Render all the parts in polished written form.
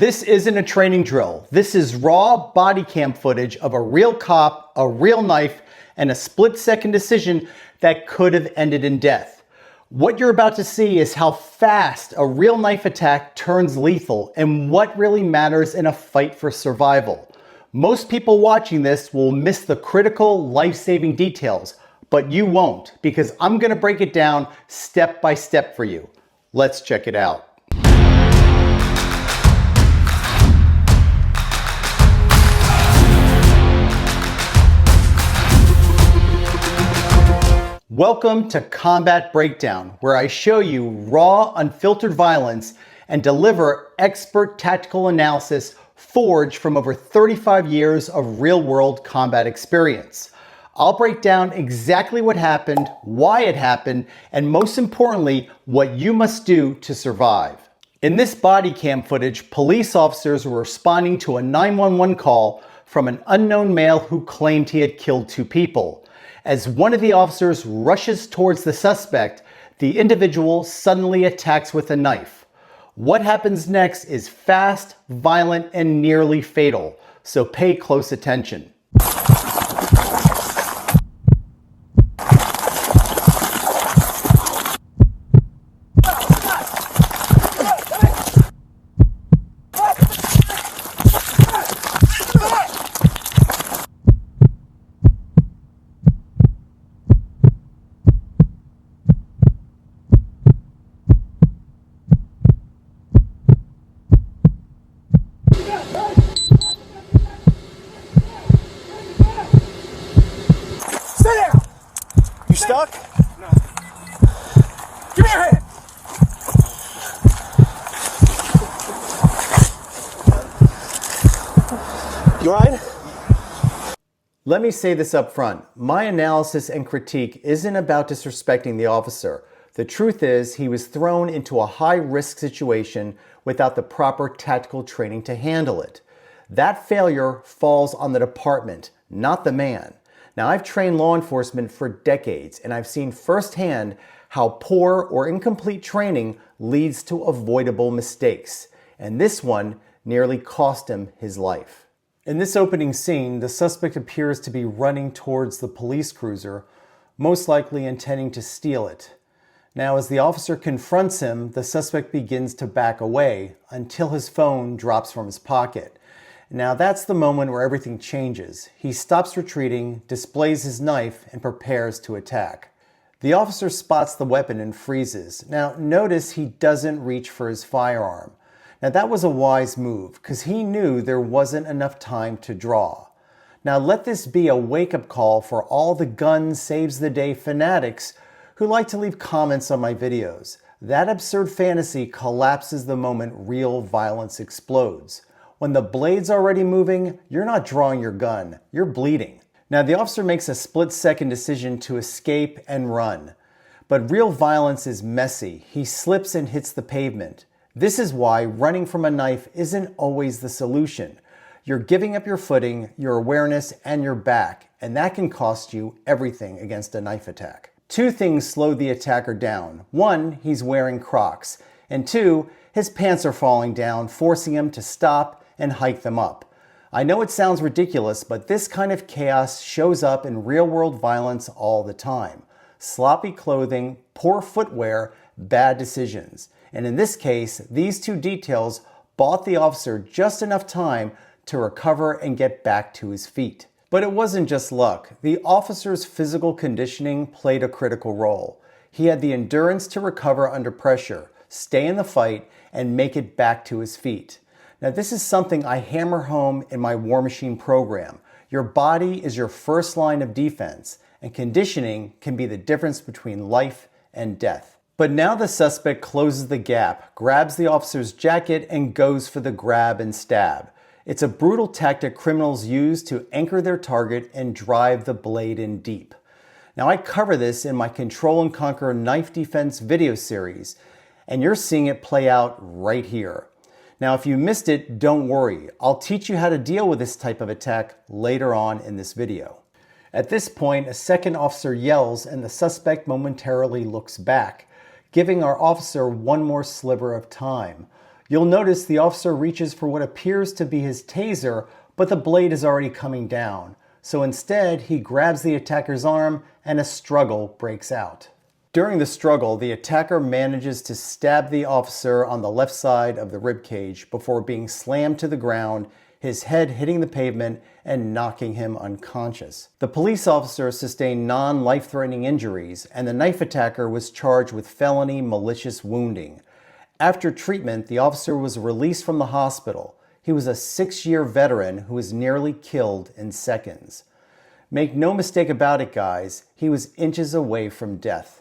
This isn't a training drill. This is raw body cam footage of a real cop, a real knife, and a split-second decision that could have ended in death. What you're about to see is how fast a real knife attack turns lethal and what really matters in a fight for survival. Most people watching this will miss the critical, life-saving details, but you won't, because I'm going to break it down step by step for you. Let's check it out. Welcome to Combat Breakdown, where I show you raw, unfiltered violence and deliver expert tactical analysis forged from over 35 years of real-world combat experience. I'll break down exactly what happened, why it happened, and most importantly, what you must do to survive. In this body cam footage, police officers were responding to a 911 call from an unknown male who claimed he had killed two people. As one of the officers rushes towards the suspect, the individual suddenly attacks with a knife. What happens next is fast, violent, and nearly fatal, so pay close attention. You stuck? No. Give me your hand! You alright? Let me say this up front. My analysis and critique isn't about disrespecting the officer. The truth is, he was thrown into a high-risk situation without the proper tactical training to handle it. That failure falls on the department, not the man. Now, I've trained law enforcement for decades, and I've seen firsthand how poor or incomplete training leads to avoidable mistakes. And this one nearly cost him his life. In this opening scene, the suspect appears to be running towards the police cruiser, most likely intending to steal it. Now, as the officer confronts him, the suspect begins to back away until his phone drops from his pocket. Now that's the moment where everything changes. He stops retreating, displays his knife, and prepares to attack. The officer spots the weapon and freezes. Now notice he doesn't reach for his firearm. Now that was a wise move, because he knew there wasn't enough time to draw. Now let this be a wake-up call for all the gun saves the day fanatics who like to leave comments on my videos. That absurd fantasy collapses the moment real violence explodes. When the blade's already moving, you're not drawing your gun, you're bleeding. Now the officer makes a split-second decision to escape and run. But real violence is messy. He slips and hits the pavement. This is why running from a knife isn't always the solution. You're giving up your footing, your awareness, and your back, and that can cost you everything against a knife attack. Two things slow the attacker down. One, he's wearing Crocs. And two, his pants are falling down, forcing him to stop and hike them up. I know it sounds ridiculous, but this kind of chaos shows up in real-world violence all the time. Sloppy clothing, poor footwear, bad decisions. And in this case, these two details bought the officer just enough time to recover and get back to his feet. But it wasn't just luck. The officer's physical conditioning played a critical role. He had the endurance to recover under pressure, stay in the fight, and make it back to his feet. Now, this is something I hammer home in my War Machine program. Your body is your first line of defense, and conditioning can be the difference between life and death. But now the suspect closes the gap, grabs the officer's jacket, and goes for the grab and stab. It's a brutal tactic criminals use to anchor their target and drive the blade in deep. Now, I cover this in my Control and Conquer Knife Defense video series, and you're seeing it play out right here. Now, if you missed it, don't worry. I'll teach you how to deal with this type of attack later on in this video. At this point, a second officer yells and the suspect momentarily looks back, giving our officer one more sliver of time. You'll notice the officer reaches for what appears to be his taser, but the blade is already coming down. So instead, he grabs the attacker's arm and a struggle breaks out. During the struggle, the attacker manages to stab the officer on the left side of the ribcage before being slammed to the ground, his head hitting the pavement and knocking him unconscious. The police officer sustained non-life-threatening injuries, and the knife attacker was charged with felony malicious wounding. After treatment, the officer was released from the hospital. He was a 6-year veteran who was nearly killed in seconds. Make no mistake about it, guys, he was inches away from death.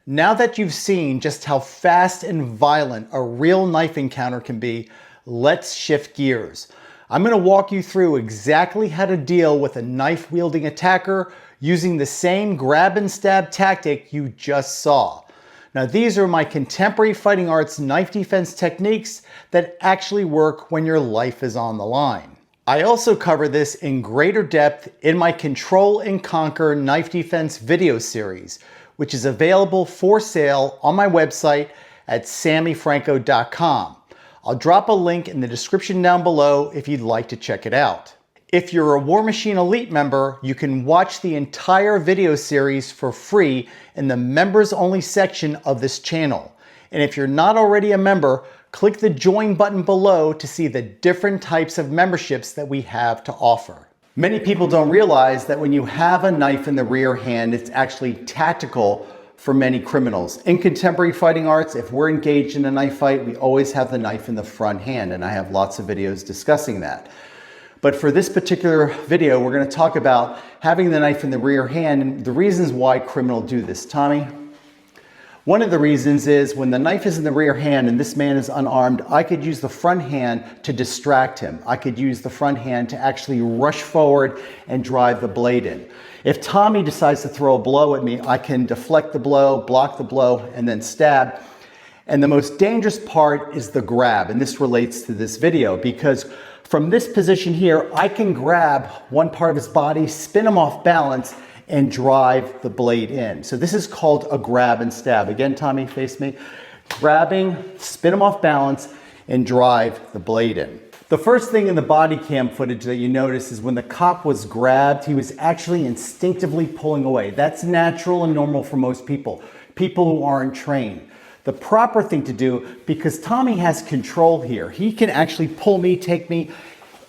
Now that you've seen just how fast and violent a real knife encounter can be, let's shift gears. I'm going to walk you through exactly how to deal with a knife-wielding attacker using the same grab and stab tactic you just saw. Now, these are my contemporary fighting arts knife defense techniques that actually work when your life is on the line. I also cover this in greater depth in my Control and Conquer knife defense video series, which is available for sale on my website at sammyfranco.com. I'll drop a link in the description down below if you'd like to check it out. If you're a War Machine Elite member, you can watch the entire video series for free in the members only section of this channel. And if you're not already a member, click the join button below to see the different types of memberships that we have to offer. Many people don't realize that when you have a knife in the rear hand, it's actually tactical for many criminals. In contemporary fighting arts, if we're engaged in a knife fight, we always have the knife in the front hand, and I have lots of videos discussing that. But for this particular video, we're going to talk about having the knife in the rear hand and the reasons why criminals do this. Tommy? One of the reasons is when the knife is in the rear hand and this man is unarmed, I could use the front hand to distract him. I could use the front hand to actually rush forward and drive the blade in. If Tommy decides to throw a blow at me, I can deflect the blow, block the blow, and then stab. And the most dangerous part is the grab, and this relates to this video because from this position here, I can grab one part of his body, spin him off balance, and drive the blade in. So this is called a grab and stab. Again, Tommy, face me. Grabbing, spin him off balance, and drive the blade in. The first thing in the body cam footage that you notice is when the cop was grabbed, he was actually instinctively pulling away. That's natural and normal for most people who aren't trained. The proper thing to do, because Tommy has control here, he can actually pull me, take me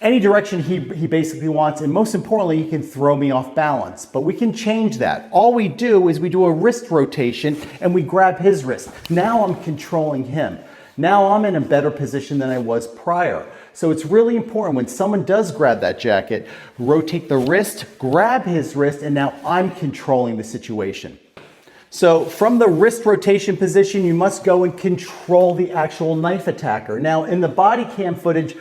any direction he basically wants, and most importantly, he can throw me off balance. But we can change that. All we do is we do a wrist rotation and we grab his wrist. Now I'm controlling him. Now I'm in a better position than I was prior. So it's really important when someone does grab that jacket, rotate the wrist, grab his wrist, and now I'm controlling the situation. So from the wrist rotation position, you must go and control the actual knife attacker. Now in the body cam footage,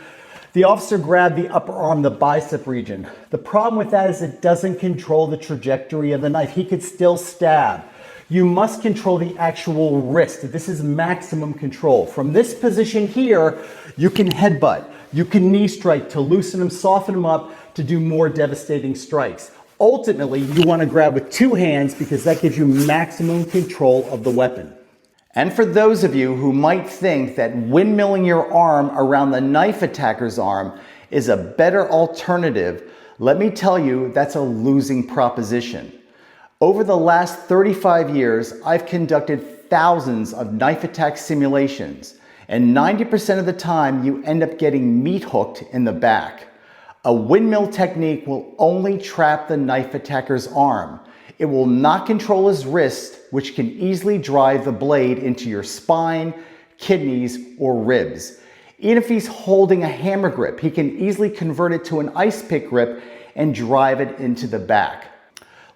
the officer grabbed the upper arm, the bicep region. The problem with that is it doesn't control the trajectory of the knife. He could still stab. You must control the actual wrist. This is maximum control. From this position here, you can headbutt. You can knee strike to loosen him, soften him up to do more devastating strikes. Ultimately, you want to grab with two hands because that gives you maximum control of the weapon. And for those of you who might think that windmilling your arm around the knife attacker's arm is a better alternative, let me tell you that's a losing proposition. Over the last 35 years, I've conducted thousands of knife attack simulations, and 90% of the time you end up getting meat hooked in the back. A windmill technique will only trap the knife attacker's arm. It will not control his wrist, which can easily drive the blade into your spine, kidneys, or ribs. Even if he's holding a hammer grip, he can easily convert it to an ice pick grip and drive it into the back.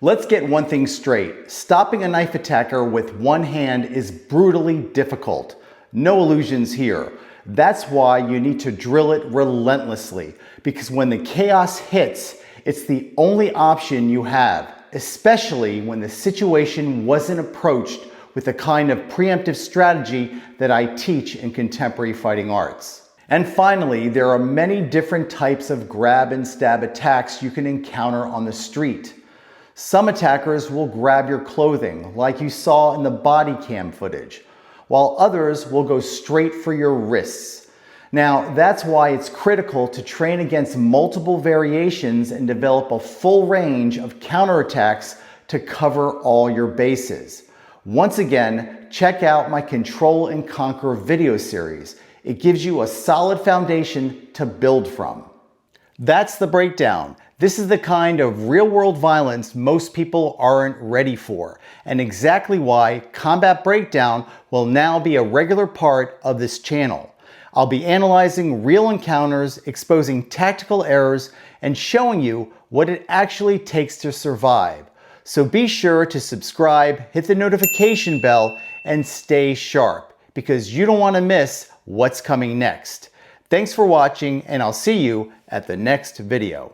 Let's get one thing straight. Stopping a knife attacker with one hand is brutally difficult. No illusions here. That's why you need to drill it relentlessly, because when the chaos hits, it's the only option you have, especially when the situation wasn't approached with the kind of preemptive strategy that I teach in contemporary fighting arts. And finally, there are many different types of grab and stab attacks you can encounter on the street. Some attackers will grab your clothing, like you saw in the body cam footage, while others will go straight for your wrists. Now, that's why it's critical to train against multiple variations and develop a full range of counterattacks to cover all your bases. Once again, check out my Control and Conquer video series. It gives you a solid foundation to build from. That's the breakdown. This is the kind of real-world violence most people aren't ready for, and exactly why Combat Breakdown will now be a regular part of this channel. I'll be analyzing real encounters, exposing tactical errors, and showing you what it actually takes to survive. So be sure to subscribe, hit the notification bell, and stay sharp, because you don't want to miss what's coming next. Thanks for watching, and I'll see you at the next video.